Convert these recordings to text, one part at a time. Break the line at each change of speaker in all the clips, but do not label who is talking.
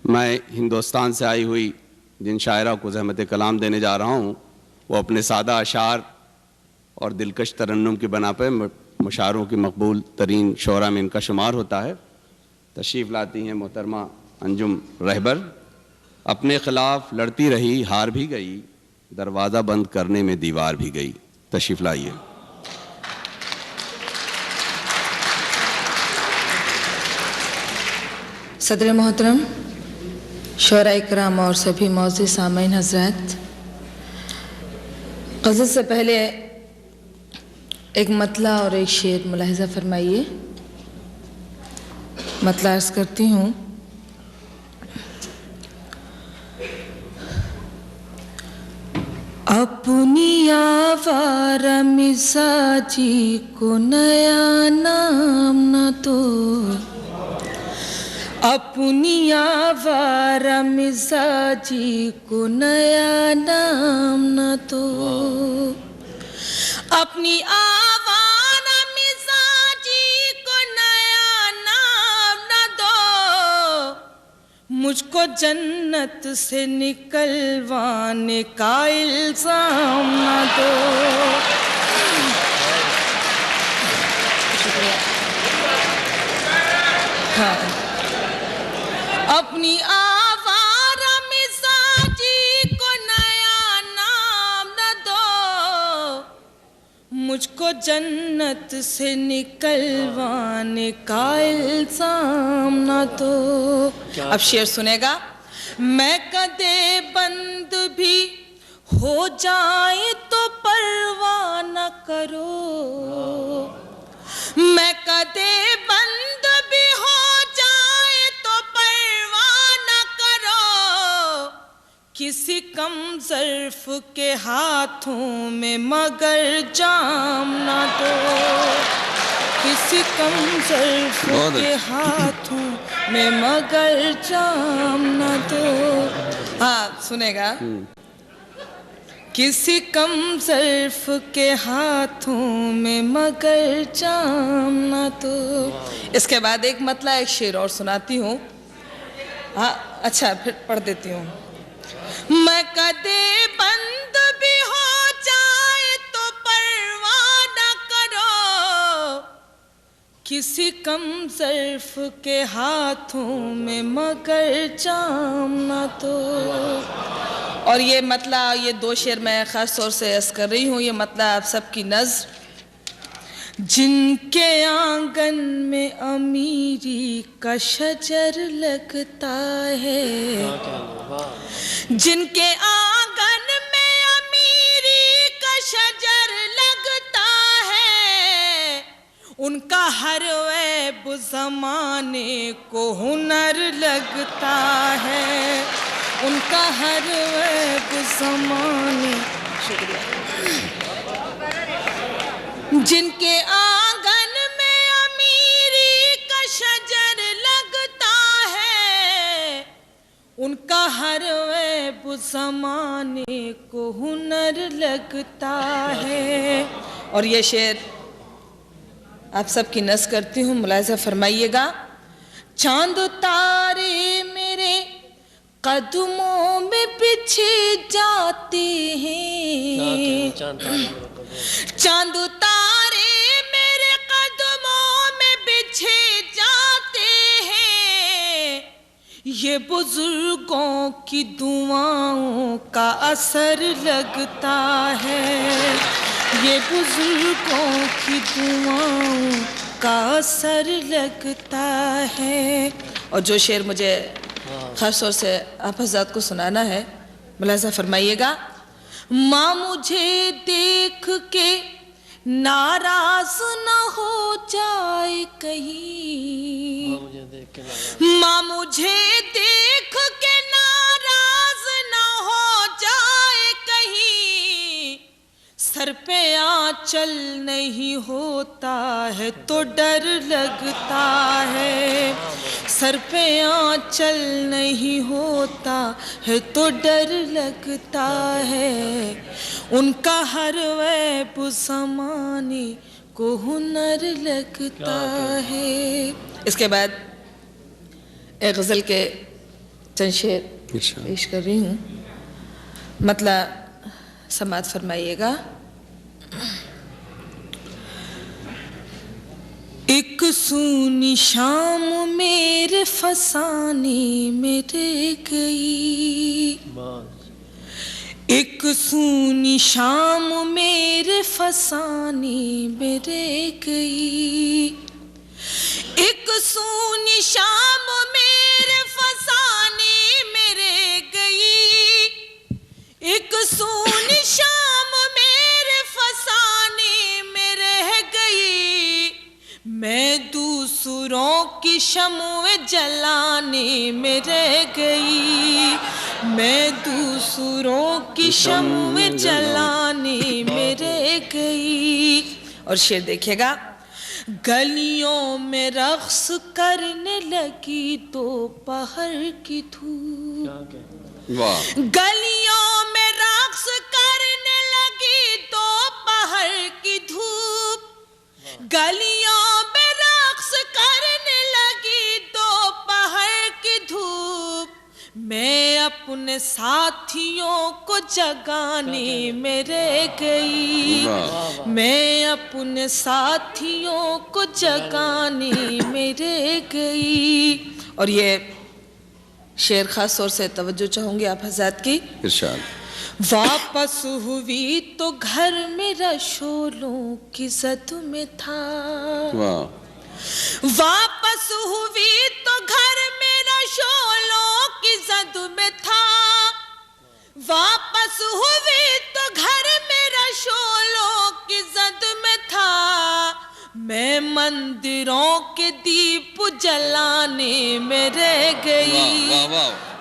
मैं हिंदुस्तान से आई हुई जिन शायरा को ज़हमत कलाम देने जा रहा हूँ वो अपने सादा अशार और दिलकश तरन्नुम की बना पर मुशारों की मकबूल तरीन शोरा में इनका शुमार होता है। तशरीफ़ लाती हैं मोहतरमा अंजुम रहबर। अपने ख़िलाफ़ लड़ती रही, हार भी गई, दरवाज़ा बंद करने में दीवार भी गई। तशरीफ़ लाइए।
सदर मोहतरम, शोरा इकराम और सभी मौजूद सामीन हज़रात, ग़ज़ल से पहले एक मतला और एक शेर मुलाहिज़ा फरमाइए। मतला अर्ज़ करती हूँ। अपनी आवारा मिजाजी को नया नाम न दो, अपनी आवारा मिजाजी को नया नाम न दो, अपनी आवारा मिजाजी को नया नाम न दो, मुझको जन्नत से निकलवाने का इल्जाम न दो। हाँ। अपनी आवारा मिजाजी को नया नाम न दो, मुझको जन्नत से निकलवाने का इल्जाम न दो। अब शेर सुनेगा। मैं कदे बंद भी हो जाए तो परवाह न करो, मैं कदे बंद भी हो जाए तो परवाह न करो, किसी कम ज़र्फ के हाथों में मगर जाम न दो, किसी कम ज़र्फ के हाथों में मगर जाम न दो। हाँ सुनेगा। किसी कम ज़र्फ के हाथों में मगर जाम न दो। इसके बाद एक मतला एक शेर और सुनाती हूँ। हाँ अच्छा फिर पढ़ देती हूँ। मैं कदे बंद भी हो जाए तो परवाह न करो, किसी कम ज़र्फ के हाथों में मगर जाम न दो। और ये मतला, ये दो शेर मैं ख़ास तौर से अर्ज़ कर रही हूँ। ये मतला आप सबकी नज़्र। जिनके आंगन में अमीरी का शजर लगता है, जिनके आंगन में अमीरी का शजर लगता है, उनका हर ऐब ज़माने को हुनर लगता है, उनका हर ऐब ज़माने। शुक्रिया। जिनके आंगन में अमीरी का शजर लगता है, उनका हर ऐब ज़माने को हुनर लगता है। और ये शेर आप सबकी नज़्र करती हूँ, मुलाहिज़ा फरमाइएगा। चांद तारे मेरे कदमों में बिछे जाते हैं, चांद तारे मेरे कदमों में बिछे जाते हैं, ये बुजुर्गों की दुआओं का असर लगता है, ये बुजुर्गों की दुआओं का असर लगता है। और जो शेर मुझे ख़ास तौर से आप हज़रात को सुनाना है, मुलाहिज़ा फरमाइएगा। माँ मुझे देख के नाराज़ न हो जाए कहीं, माँ मुझे देख के नाराज़ न हो जाए कहीं, सर पे आंचल नहीं होता है तो डर लगता है, सर पे आंचल नहीं होता है तो डर लगता है, उनका हर ऐब ज़माने को हुनर लगता है। इसके बाद एक गज़ल के चंद शेर
इरशाद।
पेश कर रही हूँ, मतलब समात फरमाइएगा। एक सूनी शाम मेरे फसाने में रह गई, एक सूनी शाम मेरे फसाने में रह गई, एक सूनी शाम मेरे फसाने में रह गई, एक सूनी शाम मेरे फसाने में रह गई, मैं दूसरों की शम्ए जलाने में रह गई, मैं दूसरों की शम्ए जलाने में रह गई। और शेर देखिएगा। गलियों में रक्स करने लगी दोपहर की धूप, गलियों में रक्स करने लगी दोपहर की धूप, गलियों में रक्स करने लगी दोपहर की धूप, मैं अपने साथियों को जगाने में रह गई, मैं अपने साथियों को जगाने में रह गई। और ये शेर खास तौर से तवज्जो चाहूंगी आप हज़रात की।
इरशाद।
वापस हुई तो घर मेरा शोलों की जद में था, वापस हुई तो घर मेरा शोलों की जद में था, वापस हुई तो घर मेरा शोलों की जद में था, मैं मंदिरों के दीप जलाने में रह गई,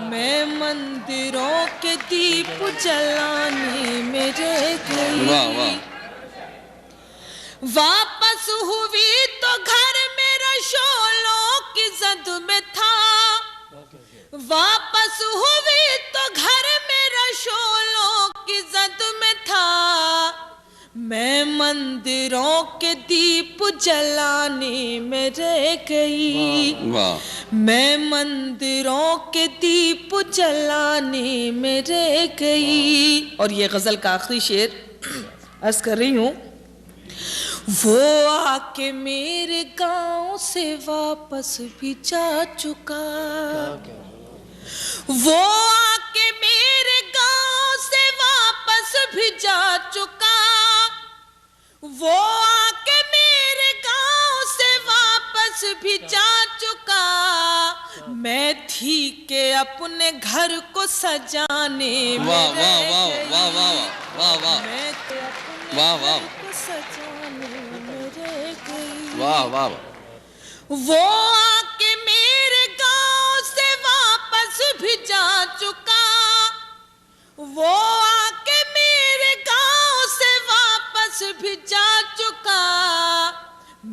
मैं मंदिरों के दीप जलाने में रह गई। वापस हुई तो घर मेरा शोलों की जद में था, वापस हुई तो घर मेरा शोलों की जद में था, मैं मंदिरों के दीप जलाने में रह गई, मैं मंदिरों के दीप जलाने में रह गई। और ये गजल का आखिरी शेर अर्ज कर रही हूँ। वो आके मेरे गांव से वापस भी जा चुका, वो आके मेरे गांव से वापस भी जा चुका, वो आके मेरे गांव से वापस भी जा चुका, मैं थी के अपने घर को सजाने में रह गई, मैं तो अपने घर को सजाने में रह गई।
वाह वाह।
वो आके मेरे गांव से वापस भी जा चुका, वो आके मेरे गांव से वापस भी जा चुका,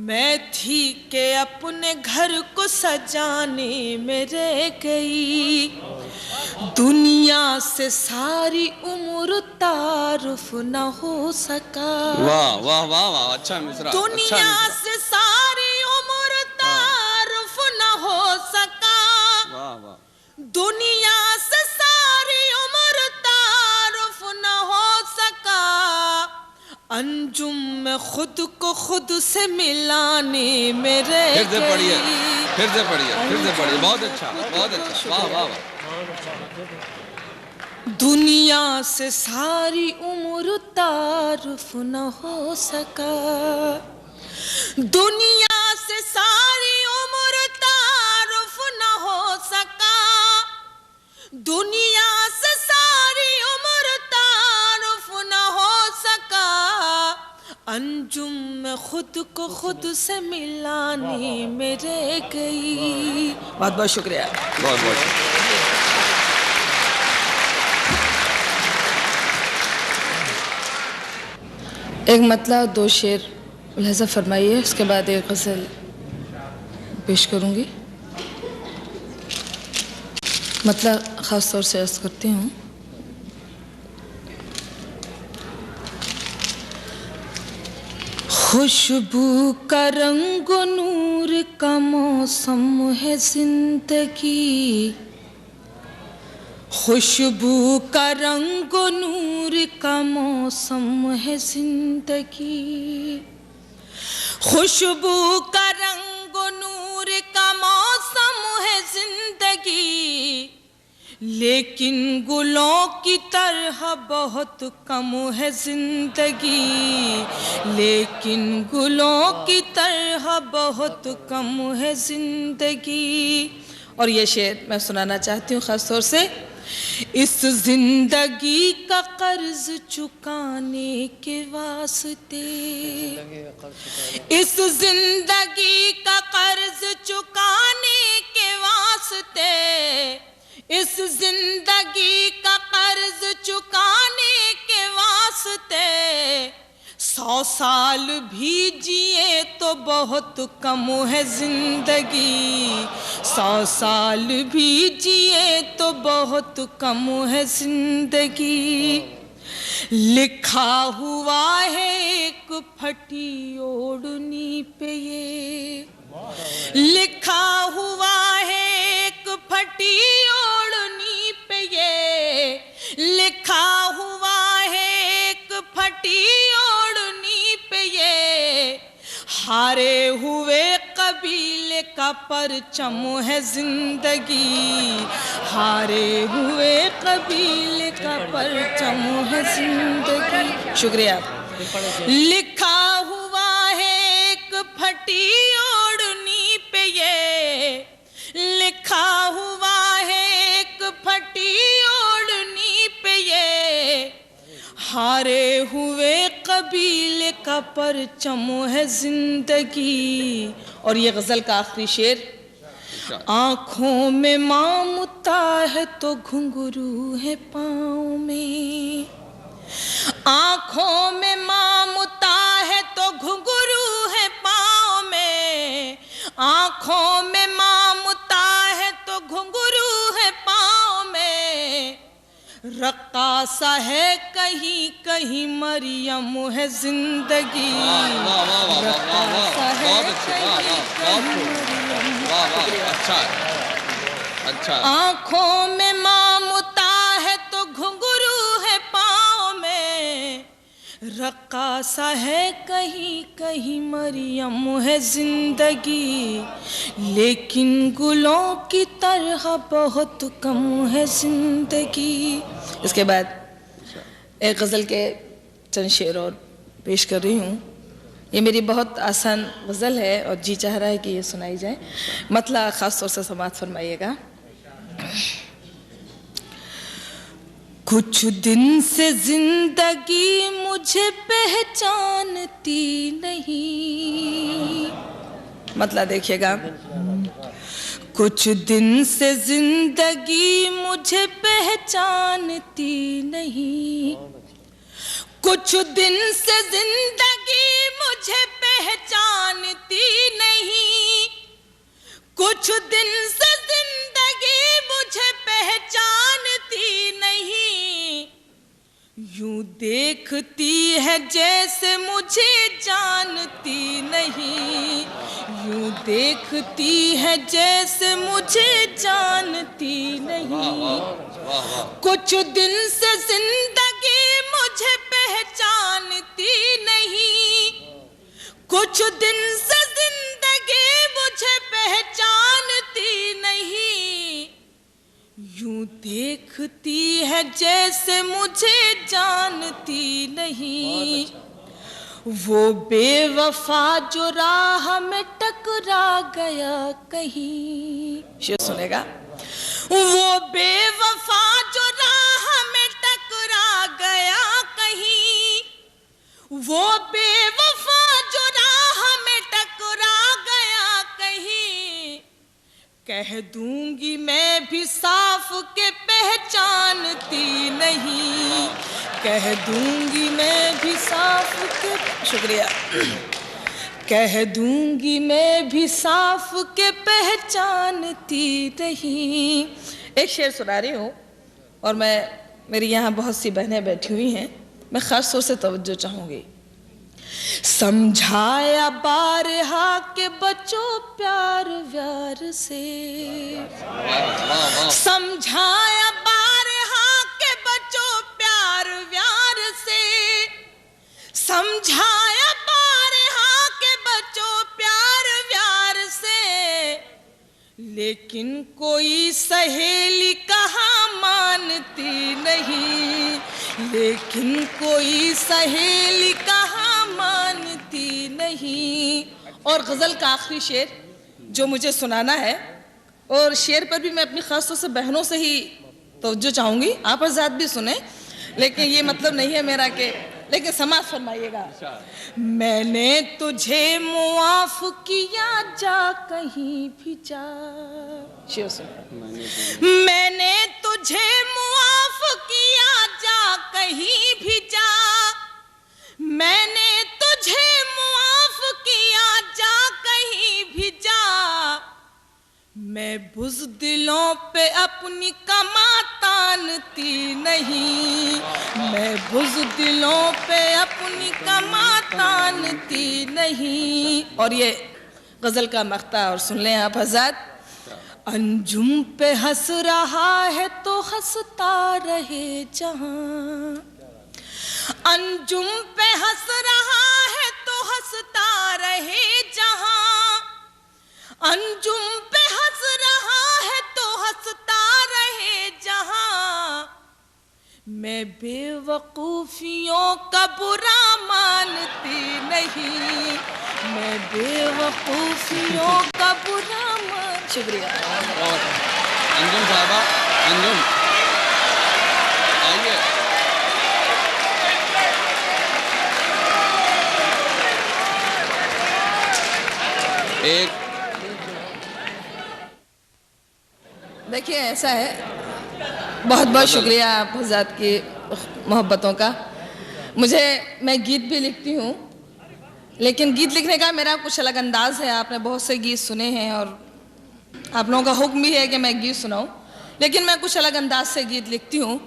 मैं थी के अपने घर को सजाने में रह गई, दुनिया से सारी उम्र तारुफ न हो सका।
वाह वाह वाह वाह, अच्छा मिसरा।
दुनिया से सारी उम्र तारुफ न हो सका,
वाह वाह।
दुनिया से सारी उम्र तारुफ न हो सका, अंजुम में खुद को खुद से मिलाने में रह गई।
फिर से पढ़िए, फिर से पढ़िए, फिर से पढ़िए। बहुत अच्छा, बहुत अच्छा। वाह वाह वाह।
दुनिया से सारी उम्र तारुफ न हो सका, दुनिया से सारी उम्र तारुफ न हो सका, दुनिया से सारी उम्र तारुफ न हो सका, अंजुम में खुद को खुद से मिलाने में रह गई। बहुत बहुत शुक्रिया।
बहुत बहुत शुक्रिया।
एक मतलब दो शेर लिहाजा फरमाइए, उसके बाद एक गज़ल पेश करूँगी। मतलब ख़ास तौर से अर्ज़ करती हूँ। खुशबू का रंग नूर का मौसम है ज़िंदगी, खुशबू का रंग नूर का मौसम है जिंदगी, खुशबू का रंग नूर का मौसम है जिंदगी, लेकिन गुलों की तरह बहुत कम है जिंदगी, लेकिन गुलों की तरह बहुत कम है जिंदगी। और ये शेर मैं सुनाना चाहती हूँ ख़ास तौर से, इस जिंदगी का कर्ज चुकाने के वास्ते, इस जिंदगी का कर्ज चुकाने के वास्ते, इस जिंदगी का कर्ज चुकाने के वास्ते 100 साल भी जिए तो बहुत कम है जिंदगी, 100 साल भी जिए तो बहुत कम है जिंदगी। लिखा हुआ है एक फटी ओढ़नी पे ये, लिखा हुआ है एक फटी ओढ़नी पे ये, लिखा हुआ है एक फटी ओढ़नी पे ये, हारे हुए कबीले का परचम है जिंदगी, हारे हुए कबीले का परचम है जिंदगी। शुक्रिया। लिखा हुआ है एक फटी ओढ़नी पे ये, लिखा हुआ है एक फटी ओढ़नी पे ये, हारे हुए कबीले का परचम है जिंदगी। और ये गजल का आखिरी शेर, आँखों में ममता है तो घुंघरू है पाँव में, आँखों में ममता है तो घुंघरू है पाँव में, आँखों में ममता है तो घुंघरू है पाँव में, रक्कासा है कहीं कहीं मरियम है जिंदगी, रक्कासा है कहीं कहीं मरियम। अच्छा। आँखों में ममता है तो घुंघरू है पाँव में, रक्कासा है कहीं कहीं मरियम है जिंदगी, लेकिन गुलों की तरह बहुत कम है जिंदगी। इसके बाद एक गज़ल के चंद शेर और पेश कर रही हूँ। ये मेरी बहुत आसान गज़ल है और जी चाह रहा है कि ये सुनाई जाए, मतलब ख़ास तौर से समाअत फरमाइएगा। कुछ दिन से जिंदगी मुझे पहचानती नहीं, मतलब देखिएगा, कुछ दिन से जिंदगी मुझे पहचानती नहीं, कुछ दिन से जिंदगी मुझे पहचानती नहीं, कुछ दिन से जिंदगी मुझे पहचानती नहीं, यूं देखती है जैसे मुझे जानती नहीं, यूं देखती है जैसे मुझे जानती नहीं, कुछ दिन से जिंदगी मुझे पहचानती नहीं, कुछ दिन से जिंदगी मुझे पहचानती नहीं, यूं देखती है जैसे मुझे जानती नहीं, वो बेवफा जो राह में टकरा गया कहीं। शेर सुनेगा, वो बेवफा जो राह में टकरा गया कहीं, वो बेवफा जो राह में टकरा गया कहीं, कह दूंगी मैं भी साफ के पहचानती नहीं, कह दूंगी मैं भी साफ के, शुक्रिया, कह दूंगी मैं भी साफ के पहचानती नहीं। एक शेर सुना रही हूँ और मेरी यहाँ बहुत सी बहनें बैठी हुई हैं, मैं ख़ास तौर से तवज्जो चाहूँगी। समझाया बारहा के बच्चों प्यार व्यार से, समझाया बारहा समझाया बार हाँ के बच्चों प्यार व्यार से, लेकिन कोई सहेली कहाँ मानती नहीं, लेकिन कोई सहेली कहाँ मानती नहीं। और गज़ल का आखिरी शेर जो मुझे सुनाना है, और शेर पर भी मैं अपनी खास तौर से बहनों से ही तवज्जो चाहूँगी, आप हज़रात भी सुने, लेकिन ये मतलब नहीं है मेरा कि, लेकिन समाज फरमाइएगा। मैंने तुझे मुआफ किया जा कहीं भी जा, शेर सुनो। मैंने तुझे मुआफ किया जा कहीं भी जा, मैंने तुझे मुआफ किया जा कहीं भी जा, मैं बुज़दिलों पे अपनी कमा तानती नहीं, मैं बुज़दिलों पे अपनी कमा तानती नहीं। और ये गज़ल का मक़ता और सुन लें आप हज़रात। अंजुम पे हंस रहा है तो हंसता रहे जहां, अंजुम पे हंस रहा है तो हंसता रहे जहां, अंजुम पे हंस रहा है तो हंसता रहे जहां, मैं बेवकूफियों का बुरा मानती नहीं, मैं बेवकूफियों का बुरा शुक्रिया।
और अंजुम साहबा, अंजुम आइए। एक
देखिए ऐसा है, बहुत बहुत शुक्रिया आप हज़रात की मोहब्बतों का। मैं गीत भी लिखती हूँ, लेकिन गीत लिखने का मेरा कुछ अलग अंदाज़ है। आपने बहुत से गीत सुने हैं और आप लोगों का हुक्म भी है कि मैं गीत सुनाऊँ, लेकिन मैं कुछ अलग अंदाज से गीत लिखती हूँ।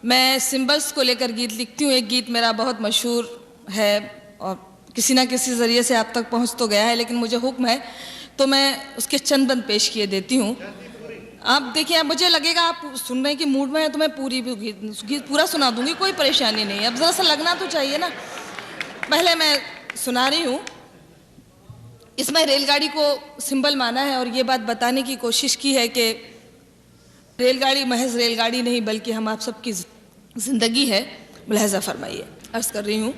मैं सिंबल्स को लेकर गीत लिखती हूँ। एक गीत मेरा बहुत मशहूर है और किसी ना किसी ज़रिए से आप तक पहुँच तो गया है, लेकिन मुझे हुक्म है तो मैं उसके चंद बंद पेश किए देती हूँ। आप देखिए, मुझे लगेगा आप सुनने के मूड में हैं तो मैं पूरी भी गीत पूरा सुना दूँगी, कोई परेशानी नहीं है। अब ज़रा सा लगना तो चाहिए ना। पहले मैं सुना रही हूँ। इसमें रेलगाड़ी को सिंबल माना है और ये बात बताने की कोशिश की है कि रेलगाड़ी महज रेलगाड़ी नहीं बल्कि हम आप सबकी ज़िंदगी है। मुलाहज़ा फरमाइए। अर्ज़ कर रही हूँ।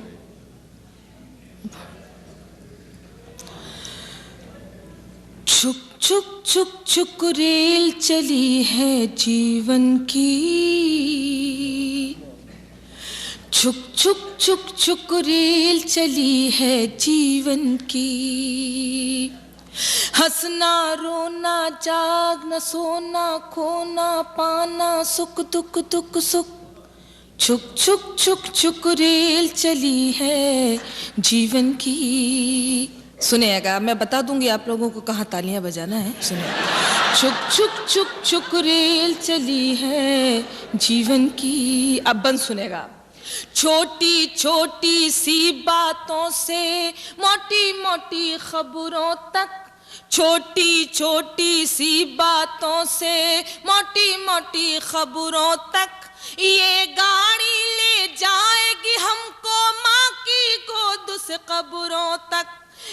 छुक छुक छुक छुक रेल चली है जीवन की, छुक छुक छुक छुक रेल चली है जीवन की, हंसना रोना जागना सोना खोना पाना सुख दुख दुख सुख, छुक छुक छुक छुक रेल चली है जीवन की। सुनिएगा, मैं बता दूंगी आप लोगों को कहाँ तालियां बजाना है। सुनिए। छुक छुक छुक छुक रेल चली है जीवन की। अब बंद सुनेगा। छोटी छोटी सी बातों से मोटी मोटी खबरों तक, छोटी छोटी सी बातों से मोटी मोटी खबरों तक, ये गाड़ी ले जाएगी हमको माँ की गोद से कब्रों तक,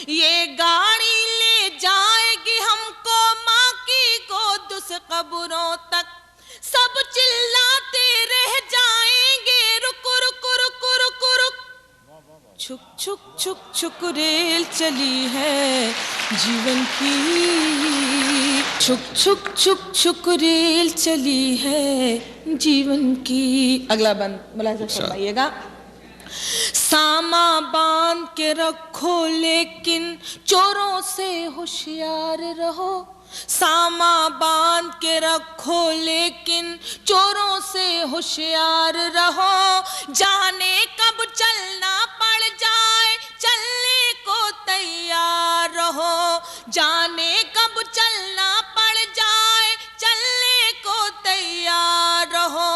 ये गाड़ी ले जाएगी हमको माँ की गोद से कब्रों तक, सब चिल्लाते रह जाएंगे रुक रुक रुक रुक रुक, छुक छुक छुक छुक रेल चली है जीवन की, छुक छुक छुक छुक रेल चली है जीवन की। अगला बंद मुलाहिज़ा फरमाइएगा। सामा बांध के रखो लेकिन चोरों से होशियार रहो, सामा बांध के रखो लेकिन चोरों से होशियार रहो, जाने कब चलना पड़ जाए चलने को तैयार रहो, जाने कब चलना पड़ जाए चलने को तैयार रहो,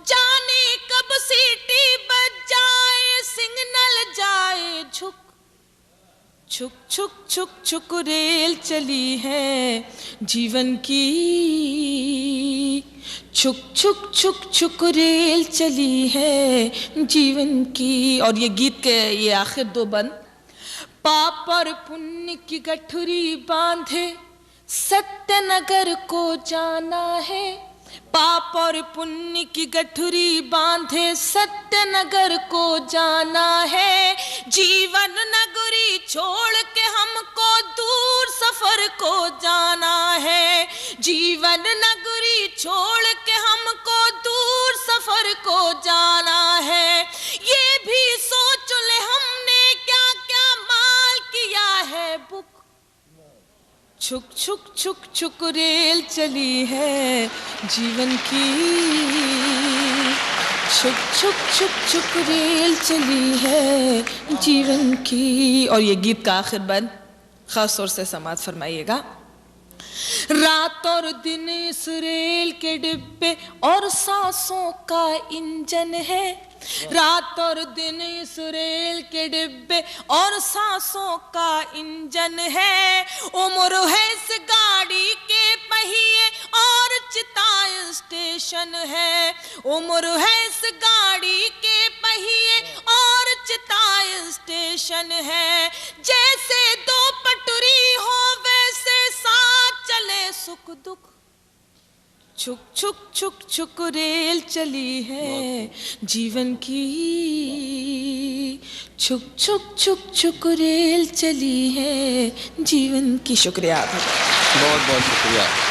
जाने कब सीटी बज जाए सिग्नल जाए झुक, छुक छुक छुक छुक रेल चली है जीवन की, छुक छुक छुक छुक रेल चली है जीवन की। और ये गीत के ये आखिर दो बंद, पाप और पुण्य की गठरी बांधे सत्यनगर को जाना है, पाप और पुण्य की गठरी बांधे सत्यनगर को जाना है, जीवन नगरी छोड़ के हमको दूर सफर को जाना है, जीवन नगरी छोड़ के हमको दूर सफर को जाना है। ये भी सोच ले हमने क्या क्या माल किया है बुक, छुक छुक छुक छुक रेल चली है जीवन की, छुक छुक छुक छुक रेल चली है जीवन की। और ये गीत का आखिर बंद खास तौर से समाज फरमाइएगा। रात और दिन इस रेल के डिब्बे और सांसों का इंजन है, रात और दिन इस रेल के डिब्बे और सांसों का इंजन है, उम्र है इस गाड़ी के पहिए और चिता स्टेशन है, उम्र है इस गाड़ी के पहिए और चिता स्टेशन है, जैसे दो पटरी हो वैसे साथ चले सुख दुख, छुक छुक छुक छुक रेल चली है जीवन की, छुक छुक छुक छुक रेल चली है जीवन की। शुक्रिया,
बहुत बहुत शुक्रिया।